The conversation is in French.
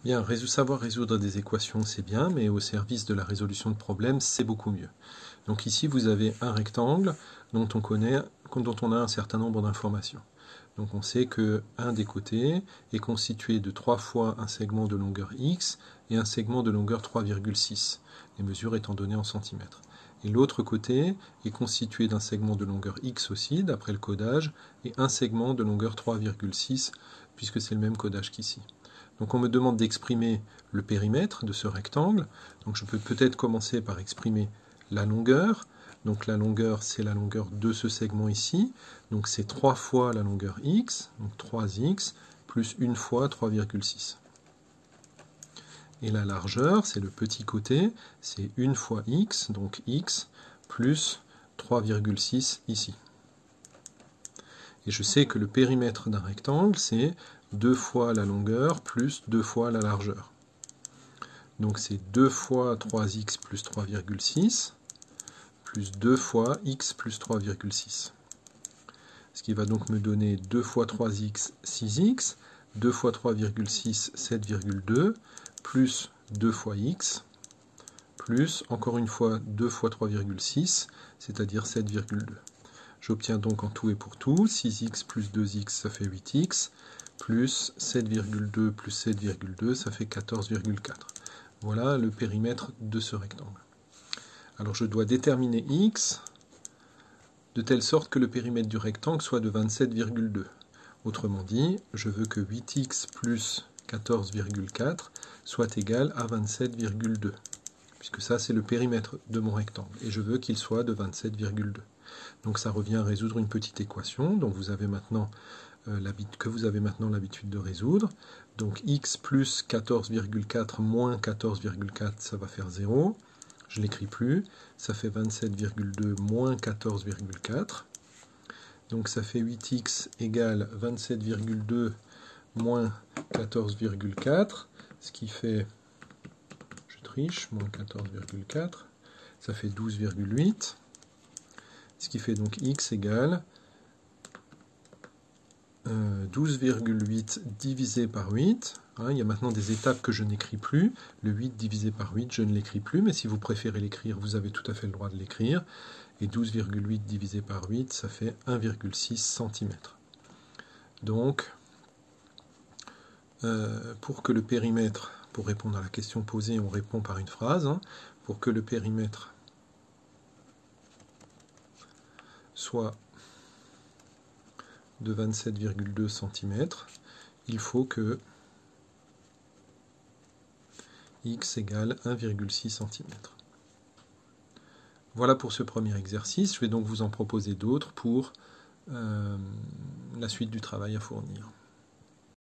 Bien, savoir résoudre des équations, c'est bien, mais au service de la résolution de problèmes, c'est beaucoup mieux. Donc ici, vous avez un rectangle dont on a un certain nombre d'informations. Donc on sait que un des côtés est constitué de 3 fois un segment de longueur x et un segment de longueur 3,6, les mesures étant données en centimètres. Et l'autre côté est constitué d'un segment de longueur x aussi, d'après le codage, et un segment de longueur 3,6, puisque c'est le même codage qu'ici. Donc on me demande d'exprimer le périmètre de ce rectangle. Donc je peux peut-être commencer par exprimer la longueur. Donc la longueur, c'est la longueur de ce segment ici. Donc c'est 3 fois la longueur x, donc 3x, plus 1 fois 3,6. Et la largeur, c'est le petit côté, c'est 1 fois x, donc x, plus 3,6 ici. Et je sais que le périmètre d'un rectangle, c'est 2 fois la longueur plus 2 fois la largeur. Donc c'est 2 fois 3x plus 3,6 plus 2 fois x plus 3,6. Ce qui va donc me donner 2 fois 3x, 6x, 2 fois 3,6, 7,2, plus 2 fois x, plus, encore une fois, 2 fois 3,6, c'est-à-dire 7,2. J'obtiens donc en tout et pour tout, 6x plus 2x, ça fait 8x, plus 7,2 plus 7,2, ça fait 14,4. Voilà le périmètre de ce rectangle. Alors je dois déterminer x de telle sorte que le périmètre du rectangle soit de 27,2. Autrement dit, je veux que 8x plus 14,4 soit égal à 27,2. Puisque ça, c'est le périmètre de mon rectangle. Et je veux qu'il soit de 27,2. Donc ça revient à résoudre une petite équation dont vous avez maintenant l'habitude de résoudre. Donc x plus 14,4 moins 14,4, ça va faire 0. Je ne l'écris plus. Ça fait 27,2 moins 14,4. Donc ça fait 8x égale 27,2 moins 14,4, ce qui fait, je triche, moins 14,4, ça fait 12,8, ce qui fait donc x égale 12,8 divisé par 8. Hein, il y a maintenant des étapes que je n'écris plus. Le 8 divisé par 8, je ne l'écris plus, mais si vous préférez l'écrire, vous avez tout à fait le droit de l'écrire. Et 12,8 divisé par 8, ça fait 1,6 cm. Donc, pour que le périmètre, pour répondre à la question posée, on répond par une phrase, hein, pour que le périmètre soit de 27,2 cm, il faut que x égale 1,6 cm. Voilà pour ce premier exercice. Je vais donc vous en proposer d'autres pour la suite du travail à fournir.